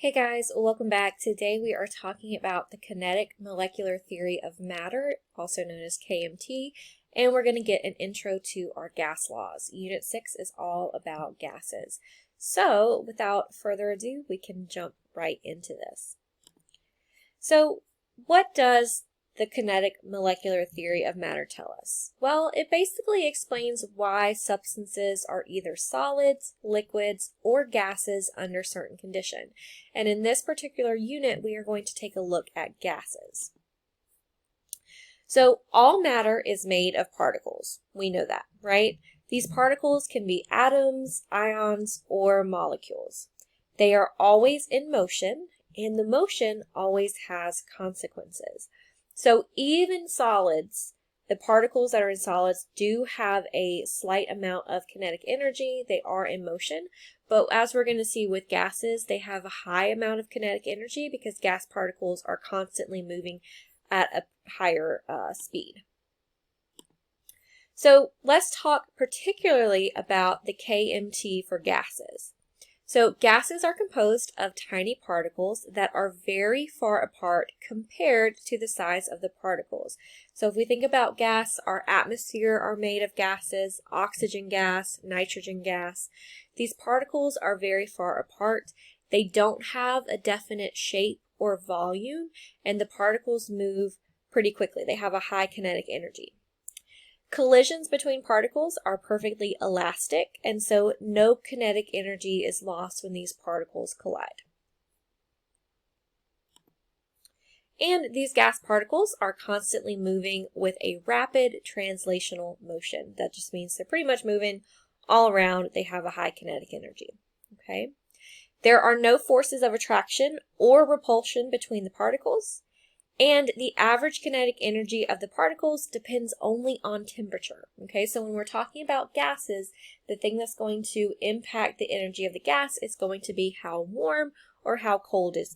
Hey guys, welcome back. Today we are talking about the kinetic molecular theory of matter, also known as KMT, and we're going to get an intro to our gas laws. Unit 6 is all about gases. So without further ado, we can jump right into this. So what does the kinetic molecular theory of matter tell us? Well, it basically explains why substances are either solids, liquids, or gases under certain condition. And in this particular unit, we are going to take a look at gases. So all matter is made of particles. We know that, right? These particles can be atoms, ions, or molecules. They are always in motion, and the motion always has consequences. So even solids, the particles that are in solids do have a slight amount of kinetic energy. They are in motion, but as we're going to see with gases, they have a high amount of kinetic energy because gas particles are constantly moving at a higher speed. So let's talk particularly about the KMT for gases. So gases are composed of tiny particles that are very far apart compared to the size of the particles. So if we think about gas, our atmosphere are made of gases, oxygen gas, nitrogen gas. These particles are very far apart. They don't have a definite shape or volume, and the particles move pretty quickly. They have a high kinetic energy. Collisions between particles are perfectly elastic, and so no kinetic energy is lost when these particles collide. And these gas particles are constantly moving with a rapid translational motion. That just means they're pretty much moving all around. They have a high kinetic energy. Okay? There are no forces of attraction or repulsion between the particles. And the average kinetic energy of the particles depends only on temperature. Okay, so when we're talking about gases, the thing that's going to impact the energy of the gas is going to be how warm or how cold it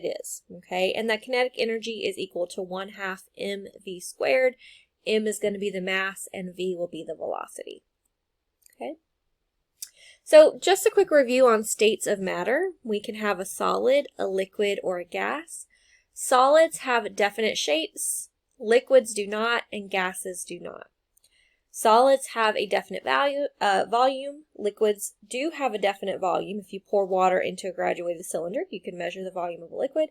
is. Okay, and that kinetic energy is equal to 1/2 mv squared. M is going to be the mass and v will be the velocity. Okay. So just a quick review on states of matter. We can have a solid, a liquid, or a gas. Solids have definite shapes, liquids do not, and gases do not. Solids have a definite volume. Liquids do have a definite volume. If you pour water into a graduated cylinder, you can measure the volume of a liquid.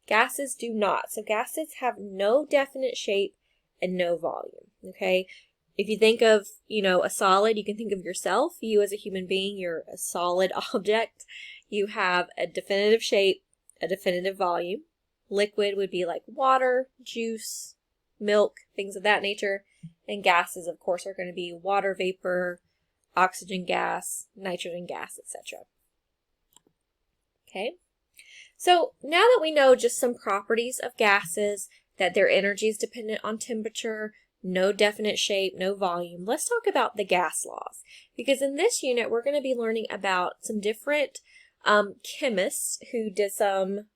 Gases do not. So gases have no definite shape and no volume. Okay. If you think of, a solid, you can think of yourself. You as a human being, you're a solid object. You have a definitive shape, a definitive volume. Liquid would be like water, juice, milk, things of that nature. And gases, of course, are going to be water vapor, oxygen gas, nitrogen gas, etc. Okay, so now that we know just some properties of gases, that their energy is dependent on temperature, no definite shape, no volume, let's talk about the gas laws. Because in this unit, we're going to be learning about some different chemists who did some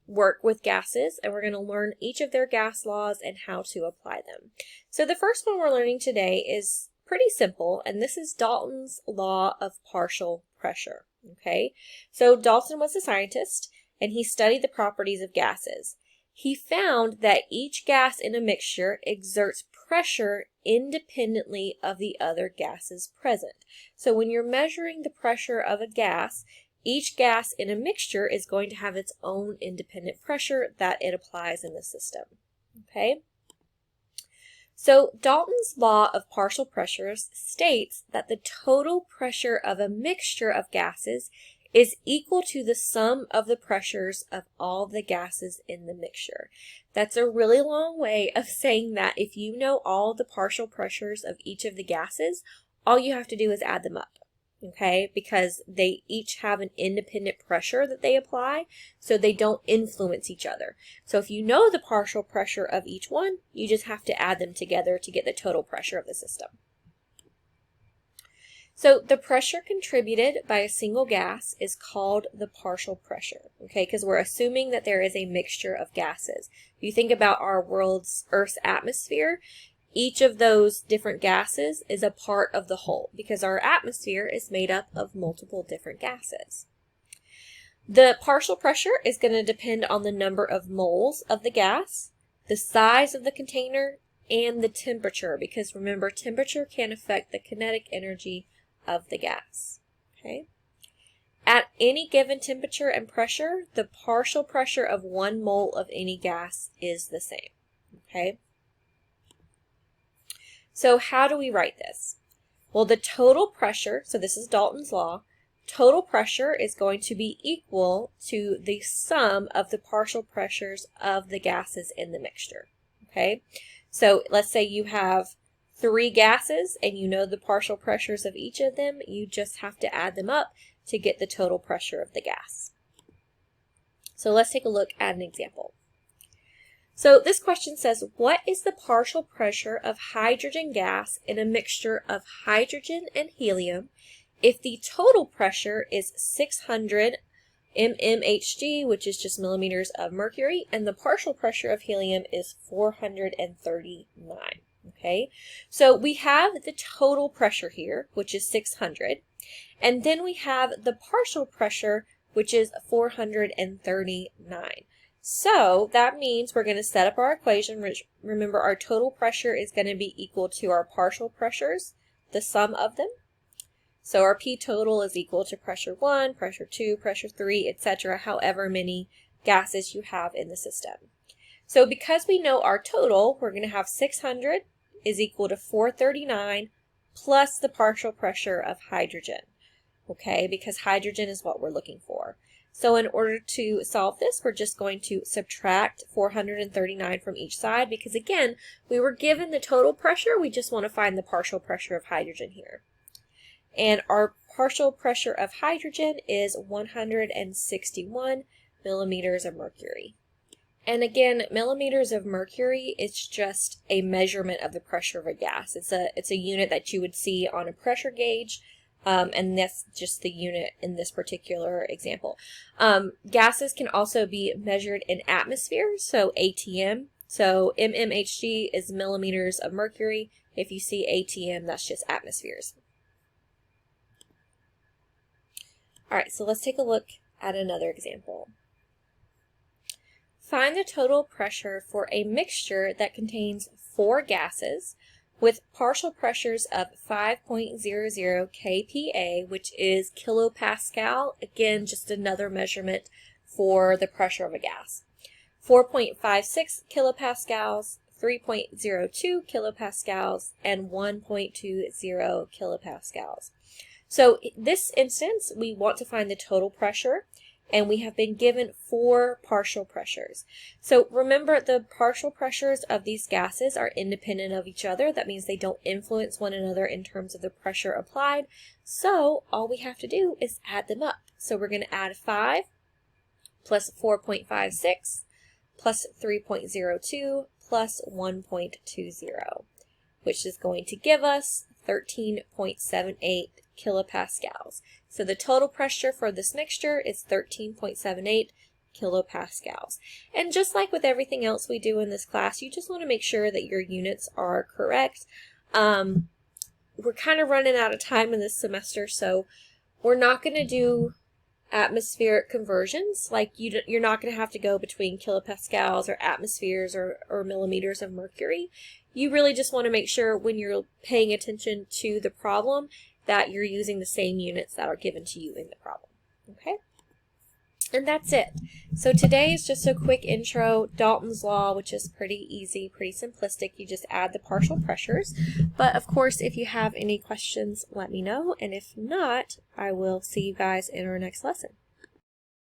work with gases, and we're going to learn each of their gas laws and how to apply them. So the first one we're learning today is pretty simple, and this is Dalton's Law of Partial Pressure. Okay, so Dalton was a scientist, and he studied the properties of gases. He found that each gas in a mixture exerts pressure independently of the other gases present. So when you're measuring the pressure of a gas, each gas in a mixture is going to have its own independent pressure that it applies in the system. Okay? So Dalton's law of partial pressures states that the total pressure of a mixture of gases is equal to the sum of the pressures of all the gases in the mixture. That's a really long way of saying that if you know all the partial pressures of each of the gases, all you have to do is add them up. Okay, because they each have an independent pressure that they apply, so they don't influence each other. So if you know the partial pressure of each one, you just have to add them together to get the total pressure of the system. So the pressure contributed by a single gas is called the partial pressure, okay, because we're assuming that there is a mixture of gases. If you think about our Earth's atmosphere, each of those different gases is a part of the whole because our atmosphere is made up of multiple different gases. The partial pressure is going to depend on the number of moles of the gas, the size of the container, and the temperature, because remember, temperature can affect the kinetic energy of the gas. Okay? At any given temperature and pressure, the partial pressure of 1 mole of any gas is the same. Okay? So how do we write this? Well, the total pressure, so this is Dalton's Law, total pressure is going to be equal to the sum of the partial pressures of the gases in the mixture. Okay? So let's say you have 3 gases and you know the partial pressures of each of them. You just have to add them up to get the total pressure of the gas. So let's take a look at an example. So this question says, what is the partial pressure of hydrogen gas in a mixture of hydrogen and helium if the total pressure is 600 mmHg, which is just millimeters of mercury, and the partial pressure of helium is 439. Okay, so we have the total pressure here, which is 600, and then we have the partial pressure, which is 439. So that means we're going to set up our equation. Remember, our total pressure is going to be equal to our partial pressures, the sum of them. So our P total is equal to pressure 1, pressure 2, pressure 3, etc., however many gases you have in the system. So because we know our total, we're going to have 600 is equal to 439 plus the partial pressure of hydrogen. Okay, because hydrogen is what we're looking for. So in order to solve this, we're just going to subtract 439 from each side because, again, we were given the total pressure. We just want to find the partial pressure of hydrogen here. And our partial pressure of hydrogen is 161 millimeters of mercury. And again, millimeters of mercury is just a measurement of the pressure of a gas. It's a unit that you would see on a pressure gauge. And that's just the unit in this particular example. Gases can also be measured in atmospheres, so ATM. So mmHg is millimeters of mercury. If you see ATM, that's just atmospheres. All right, so let's take a look at another example. Find the total pressure for a mixture that contains 4 gases with partial pressures of 5.00 kPa, which is kilopascal. Again, just another measurement for the pressure of a gas. 4.56 kilopascals, 3.02 kilopascals, and 1.20 kilopascals. So in this instance, we want to find the total pressure, and we have been given 4 partial pressures. So remember, the partial pressures of these gases are independent of each other. That means they don't influence one another in terms of the pressure applied. So all we have to do is add them up. So we're going to add 5 plus 4.56 plus 3.02 plus 1.20, which is going to give us 13.78 kilopascals. So the total pressure for this mixture is 13.78 kilopascals. And just like with everything else we do in this class, you just want to make sure that your units are correct. We're kind of running out of time in this semester, so we're not going to do atmospheric conversions. Like you're not going to have to go between kilopascals or atmospheres or millimeters of mercury. You really just want to make sure when you're paying attention to the problem that you're using the same units that are given to you in the problem. Okay? And that's it. So today is just a quick intro, Dalton's Law, which is pretty easy, pretty simplistic. You just add the partial pressures. But of course, if you have any questions, let me know. And if not, I will see you guys in our next lesson.